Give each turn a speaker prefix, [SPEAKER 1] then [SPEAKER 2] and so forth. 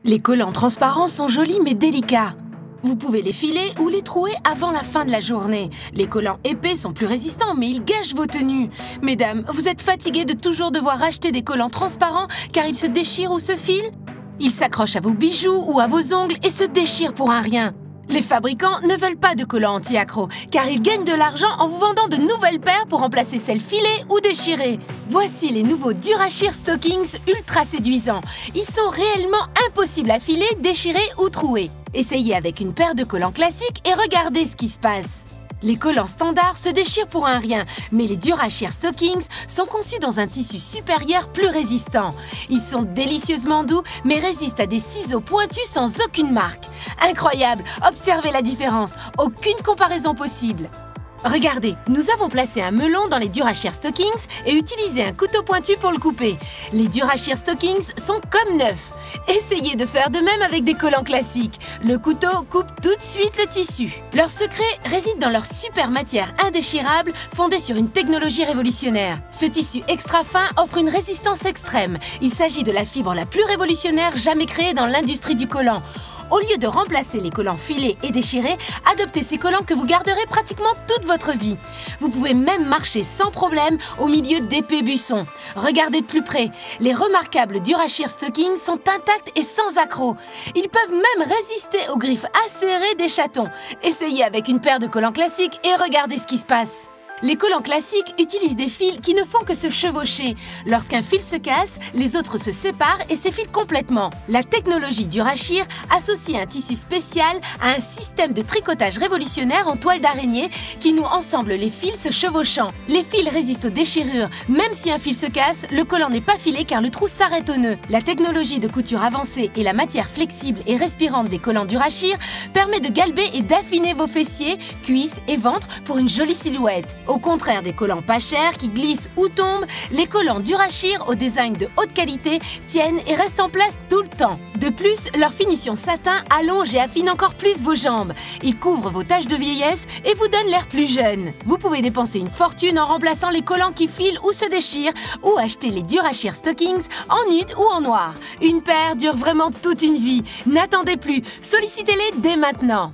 [SPEAKER 1] Les collants transparents sont jolis mais délicats. Vous pouvez les filer ou les trouer avant la fin de la journée. Les collants épais sont plus résistants, mais ils gâchent vos tenues. Mesdames, vous êtes fatiguées de toujours devoir acheter des collants transparents car ils se déchirent ou se filent? Ils s'accrochent à vos bijoux ou à vos ongles et se déchirent pour un rien. Les fabricants ne veulent pas de collants anti-accro car ils gagnent de l'argent en vous vendant de nouvelles paires pour remplacer celles filées ou déchirées. Voici les nouveaux Durasheer Stockings ultra séduisants. Ils sont réellement impossibles à filer, déchirer ou trouer. Essayez avec une paire de collants classiques et regardez ce qui se passe. Les collants standards se déchirent pour un rien, mais les Durasheer Stockings sont conçus dans un tissu supérieur plus résistant. Ils sont délicieusement doux, mais résistent à des ciseaux pointus sans aucune marque. Incroyable! Observez la différence, aucune comparaison possible. Regardez, nous avons placé un melon dans les Durasheer Stockings et utilisé un couteau pointu pour le couper. Les Durasheer Stockings sont comme neufs. Essayez de faire de même avec des collants classiques. Le couteau coupe tout de suite le tissu. Leur secret réside dans leur super matière indéchirable fondée sur une technologie révolutionnaire. Ce tissu extra fin offre une résistance extrême. Il s'agit de la fibre la plus révolutionnaire jamais créée dans l'industrie du collant. Au lieu de remplacer les collants filés et déchirés, adoptez ces collants que vous garderez pratiquement toute votre vie. Vous pouvez même marcher sans problème au milieu d'épais buissons. Regardez de plus près, les remarquables Durasheer Stockings sont intacts et sans accroc. Ils peuvent même résister aux griffes acérées des chatons. Essayez avec une paire de collants classiques et regardez ce qui se passe. Les collants classiques utilisent des fils qui ne font que se chevaucher. Lorsqu'un fil se casse, les autres se séparent et s'effilent complètement. La technologie Durasheer associe un tissu spécial à un système de tricotage révolutionnaire en toile d'araignée qui noue ensemble les fils se chevauchant. Les fils résistent aux déchirures. Même si un fil se casse, le collant n'est pas filé car le trou s'arrête au nœud. La technologie de couture avancée et la matière flexible et respirante des collants Durasheer permet de galber et d'affiner vos fessiers, cuisses et ventre pour une jolie silhouette. Au contraire des collants pas chers qui glissent ou tombent, les collants Durasheer au design de haute qualité tiennent et restent en place tout le temps. De plus, leur finition satin allonge et affine encore plus vos jambes. Ils couvrent vos taches de vieillesse et vous donnent l'air plus jeune. Vous pouvez dépenser une fortune en remplaçant les collants qui filent ou se déchirent ou acheter les Durasheer Stockings en nude ou en noir. Une paire dure vraiment toute une vie. N'attendez plus, sollicitez-les dès maintenant.